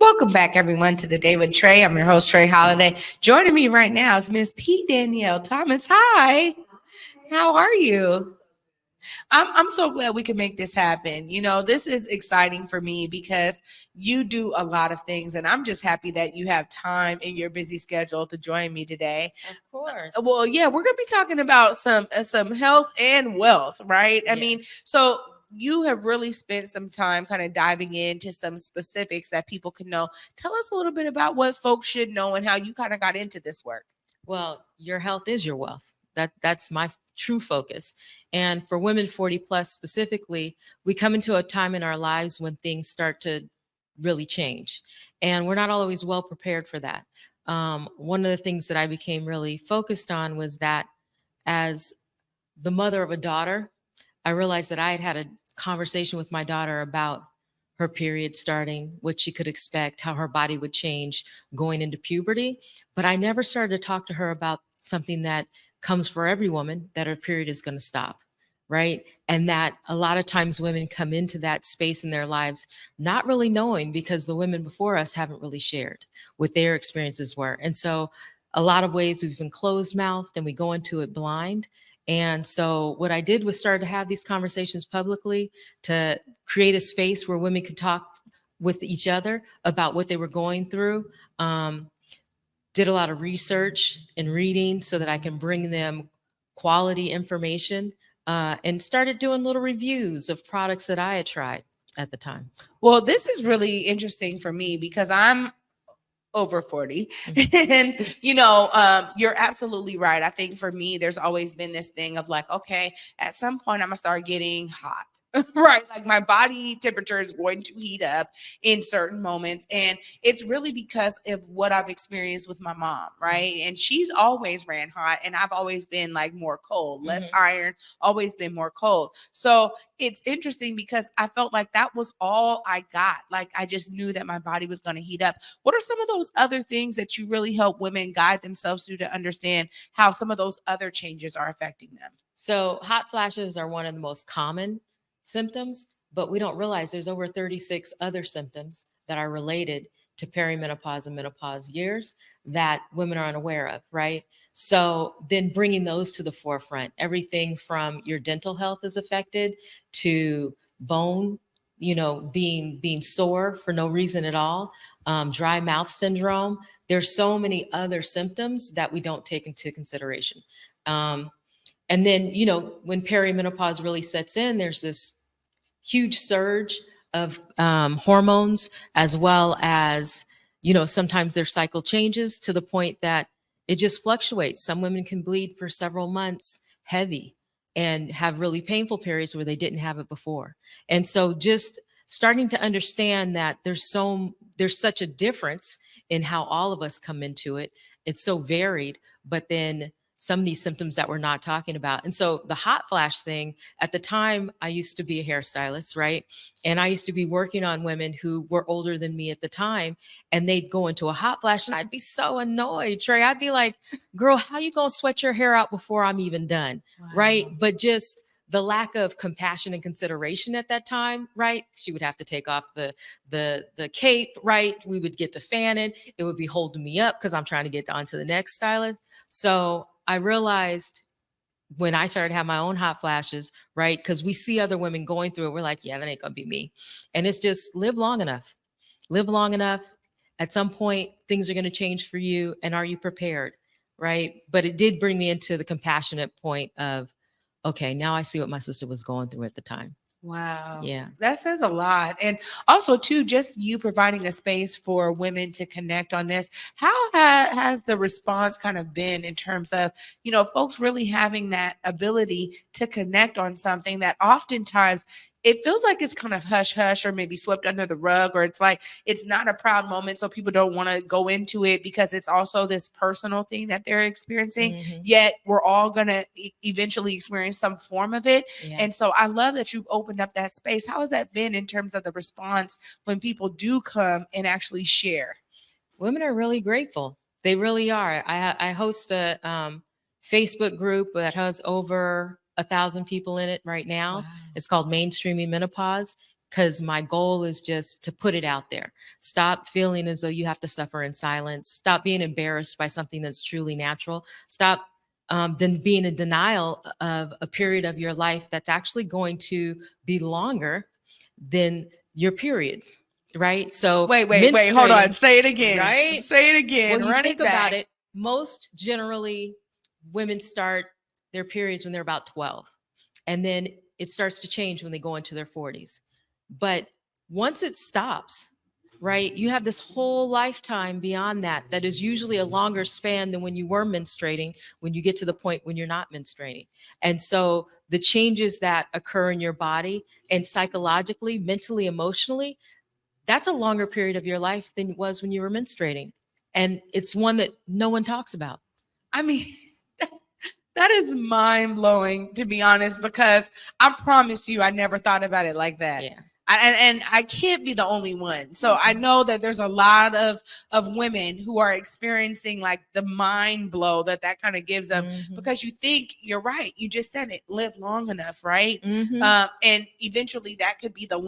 Welcome back, everyone, to the Day with Trae. I'm your host, Trae Holiday. Joining me right now is Miss P. Danyale Thomas. Hi, how are you? I'm so glad we can make this happen. This is exciting for me because you do a lot of things, and I'm just happy that you have time in your busy schedule to join me today. Of course. Well, yeah, we're gonna be talking about some health and wealth, right? I mean, Yes. so you have really spent some time kind of diving into some specifics that people can know. Tell us a little bit about what folks should know and how you kind of got into this work. Well, your health is your wealth. That's my true focus. And for women 40 plus specifically, we come into a time in our lives when things start to really change. And we're not always well prepared for that. One of the things that I became really focused on was that as the mother of a daughter, I realized that I had a conversation with my daughter about her period starting, what she could expect, how her body would change going into puberty. But I never started to talk to her about something that comes for every woman, that her period is going to stop. Right. And that a lot of times women come into that space in their lives not really knowing, because the women before us haven't really shared what their experiences were. And so a lot of ways we've been closed mouthed and we go into it blind. And so what I did was started to have these conversations publicly, to create a space where women could talk with each other about what they were going through. Did a lot of research and reading so that I can bring them quality information, and started doing little reviews of products that I had tried at the time. Well, this is really interesting for me because I'm over 40. And you're absolutely right. I think for me, there's always been this thing of like, okay, at some point I'm gonna start getting hot. Right, like my body temperature is going to heat up in certain moments, and it's really because of what I've experienced with my mom, right? And she's always ran hot, and I've always been like more cold, less iron, always been more cold. So it's interesting because I felt like that was all I got. Like I just knew that my body was going to heat up. What are some of those other things that you really help women guide themselves through to understand how some of those other changes are affecting them? So hot flashes are one of the most common symptoms, but we don't realize there's over 36 other symptoms that are related to perimenopause and menopause years that women are unaware of, right? So then bringing those to the forefront, everything from your dental health is affected to bone, being sore for no reason at all, dry mouth syndrome. There's so many other symptoms that we don't take into consideration. And then, when perimenopause really sets in, there's this huge surge of hormones, as well as, sometimes their cycle changes to the point that it just fluctuates. Some women can bleed for several months heavy and have really painful periods where they didn't have it before. And so just starting to understand that there's such a difference in how all of us come into it. It's so varied, but then some of these symptoms that we're not talking about. And so the hot flash thing, at the time, I used to be a hairstylist, right? And I used to be working on women who were older than me at the time, and they'd go into a hot flash and I'd be so annoyed, Trae. I'd be like, girl, how you gonna sweat your hair out before I'm even done? Wow. Right? But just the lack of compassion and consideration at that time, right? She would have to take off the cape, right? We would get to fanning. It would be holding me up because I'm trying to get on to the next stylist. So I realized when I started to have my own hot flashes, right? Because we see other women going through it. We're like, yeah, that ain't gonna be me. And it's just live long enough. Live long enough. At some point, things are gonna change for you. And are you prepared? Right. But it did bring me into the compassionate point of, okay, now I see what my sister was going through at the time. Wow. Yeah. That says a lot. And also, too, just you providing a space for women to connect on this. How has the response kind of been in terms of, folks really having that ability to connect on something that oftentimes it feels like it's kind of hush hush or maybe swept under the rug, or it's like it's not a proud moment. So people don't want to go into it because it's also this personal thing that they're experiencing. Yet we're all going to eventually experience some form of it. Yeah. And so I love that you've opened up that space. How has that been in terms of the response when people do come and actually share? Women are really grateful. They really are. I host a Facebook group that has over 1,000 people in it right now. Wow. It's called Mainstreaming Menopause. because my goal is just to put it out there. Stop feeling as though you have to suffer in silence. Stop being embarrassed by something that's truly natural. Stop then being in denial of a period of your life that's actually going to be longer than your period, right? So Wait, hold on. menstruating, Say it again. right? Say it again. Well, you Run think it back. about it, most generally women start their periods when they're about 12. And then it starts to change when they go into their 40s. But once it stops, right, you have this whole lifetime beyond that, that is usually a longer span than when you were menstruating, when you get to the point when you're not menstruating. And so the changes that occur in your body and psychologically, mentally, emotionally, that's a longer period of your life than it was when you were menstruating. And it's one that no one talks about. I mean, that is mind blowing, to be honest, because I promise you, I never thought about it like that. Yeah. And I can't be the only one. So I know that there's a lot of women who are experiencing like the mind blow that kind of gives them, because you think, you're right, you just said it, live long enough, right? And eventually that could be the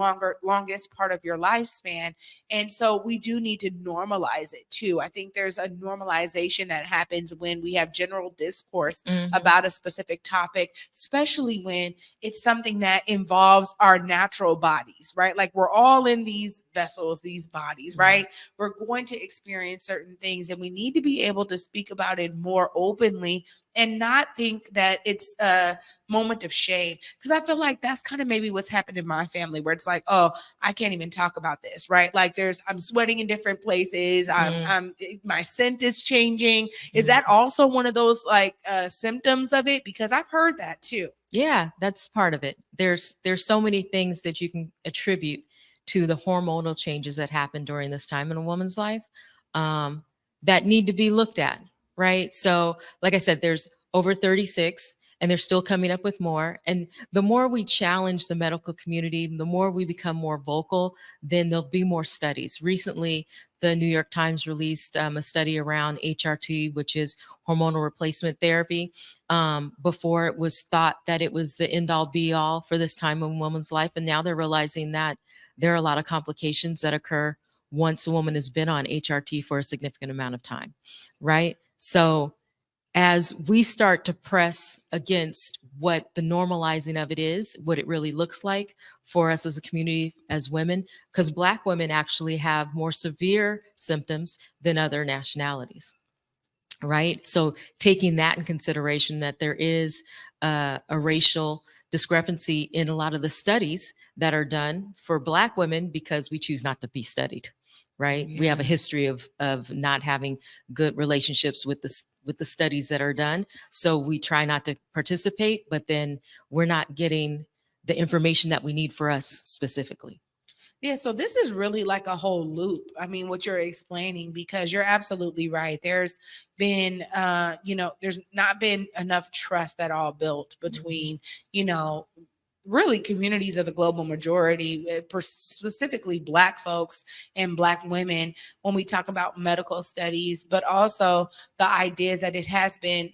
longest part of your lifespan. And so we do need to normalize it too. I think there's a normalization that happens when we have general discourse about a specific topic, especially when it's something that involves our natural bodies, right? Like we're all in these vessels, these bodies, right? We're going to experience certain things, and we need to be able to speak about it more openly and not think that it's a moment of shame. Because I feel like that's kind of maybe what's happened in my family, where it's like, oh, I can't even talk about this, right? Like I'm sweating in different places. My scent is changing. Is that also one of those like symptoms of it? Because I've heard that too. Yeah, that's part of it. There's so many things that you can attribute to the hormonal changes that happen during this time in a woman's life, that need to be looked at, right? So, like I said, there's over 36, and they're still coming up with more. And the more we challenge the medical community, the more we become more vocal, then there'll be more studies. Recently, the New York Times released a study around HRT, which is hormonal replacement therapy. Before, it was thought that it was the end all be all for this time in a woman's life. And now they're realizing that there are a lot of complications that occur once a woman has been on HRT for a significant amount of time, right? So as we start to press against what the normalizing of it is, what it really looks like for us as a community, as women, because Black women actually have more severe symptoms than other nationalities, right? So taking that in consideration, that there is a racial discrepancy in a lot of the studies that are done for Black women, because we choose not to be studied, right? We have a history of not having good relationships with the studies that are done. So we try not to participate, but then we're not getting the information that we need for us specifically. Yeah, so this is really like a whole loop. I mean, what you're explaining, because you're absolutely right. There's been, there's not been enough trust at all built between, really communities of the global majority, specifically Black folks and Black women, when we talk about medical studies, but also the ideas that it has been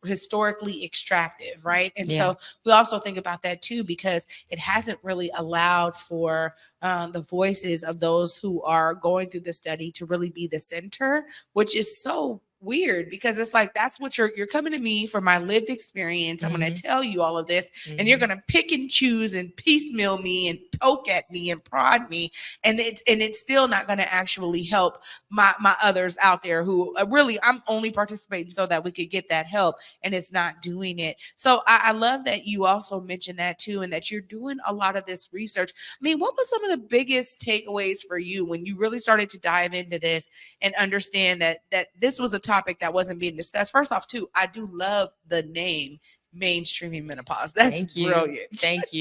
historically extractive, right? And so we also think about that too, because it hasn't really allowed for the voices of those who are going through the study to really be the center, which is so weird, because it's like, that's what you're coming to me for my lived experience. I'm going to tell you all of this, and you're going to pick and choose and piecemeal me and poke at me and prod me, and it's still not going to actually help my others out there who really, I'm only participating so that we could get that help, and it's not doing it. So I love that you also mentioned that too, and that you're doing a lot of this research. I mean, what was some of the biggest takeaways for you when you really started to dive into this and understand that this was a topic that wasn't being discussed? First off, too, I do love the name mainstreaming menopause. That's brilliant. Thank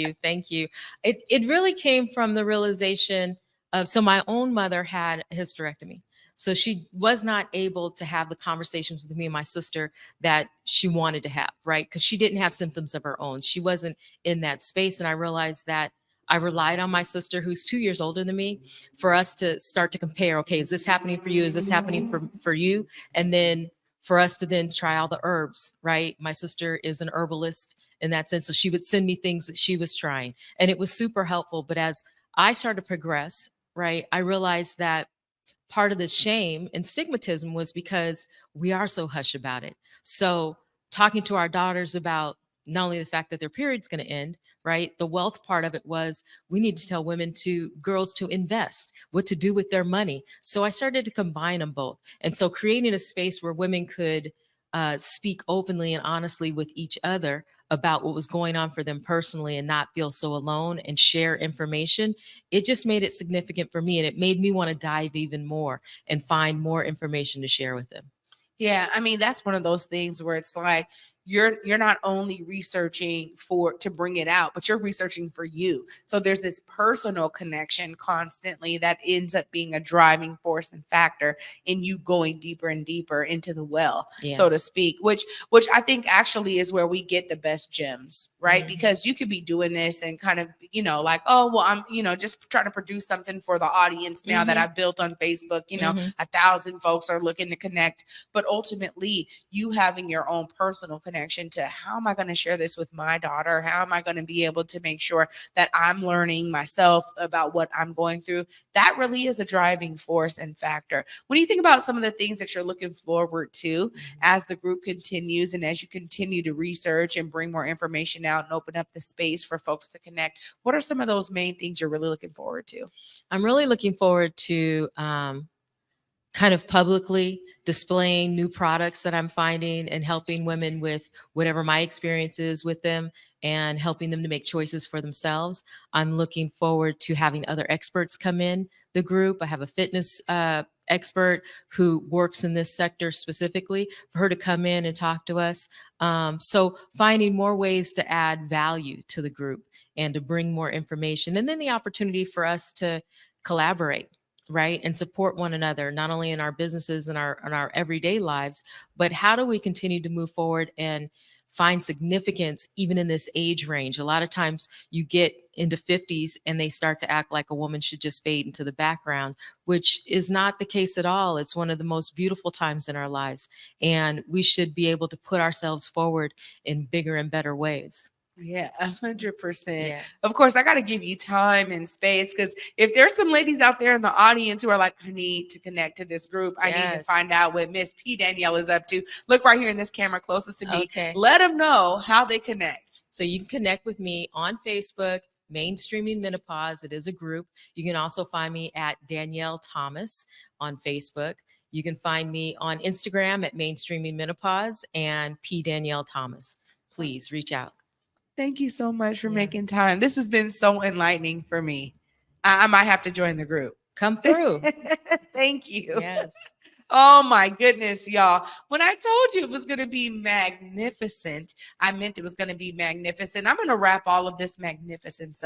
you. It really came from the realization of, so my own mother had a hysterectomy. So she was not able to have the conversations with me and my sister that she wanted to have, right? Because she didn't have symptoms of her own. She wasn't in that space. And I realized that I relied on my sister, who's 2 years older than me, for us to start to compare, okay, is this happening for you? Is this happening for you? And then for us to then try all the herbs, right? My sister is an herbalist in that sense. So she would send me things that she was trying, and it was super helpful. But as I started to progress, right, I realized that part of the shame and stigmatism was because we are so hush about it. So talking to our daughters about not only the fact that their period's going to end, right? The wealth part of it was we need to tell girls to invest, what to do with their money. So I started to combine them both. And so creating a space where women could speak openly and honestly with each other about what was going on for them personally and not feel so alone and share information, it just made it significant for me. And it made me want to dive even more and find more information to share with them. Yeah, I mean that's one of those things where it's like you're not only researching for to bring it out, but you're researching for you. So there's this personal connection constantly that ends up being a driving force and factor in you going deeper and deeper into the well, so to Yes. speak, which I think actually is where we get the best gems, right? Mhm. Because you could be doing this and kind of, like, oh, well, I'm, just trying to produce something for the audience now that Mhm. I've built on Facebook, Mhm. 1,000 folks are looking to connect, but ultimately you having your own personal connection to how am I going to share this with my daughter? How am I going to be able to make sure that I'm learning myself about what I'm going through? That really is a driving force and factor. When you think about some of the things that you're looking forward to as the group continues and as you continue to research and bring more information out and open up the space for folks to connect, what are some of those main things you're really looking forward to? I'm really looking forward to kind of publicly displaying new products that I'm finding and helping women with whatever my experience is with them and helping them to make choices for themselves. I'm looking forward to having other experts come in the group. I have a fitness expert who works in this sector specifically for her to come in and talk to us. So finding more ways to add value to the group and to bring more information, and then the opportunity for us to collaborate, right, and support one another, not only in our businesses and our everyday lives, but how do we continue to move forward and find significance even in this age range? A lot of times you get into 50s and they start to act like a woman should just fade into the background, which is not the case at all. It's one of the most beautiful times in our lives, and we should be able to put ourselves forward in bigger and better ways. Yeah, 100%. Yeah. Of course, I got to give you time and space because if there's some ladies out there in the audience who are like, I need to connect to this group, I need to Yes. find out what Miss P. Danyale is up to. Look right here in this camera closest to me. Okay. Let them know how they connect. So you can connect with me on Facebook, Mainstreaming Menopause. It is a group. You can also find me at Danyale Thomas on Facebook. You can find me on Instagram at Mainstreaming Menopause and P. Danyale Thomas. Please reach out. Thank you so much for Yeah. making time. This has been so enlightening for me. I might have to join the group. Come through. Thank you. Yes. Oh my goodness, y'all. When I told you it was going to be magnificent, I meant it was going to be magnificent. I'm going to wrap all of this magnificence up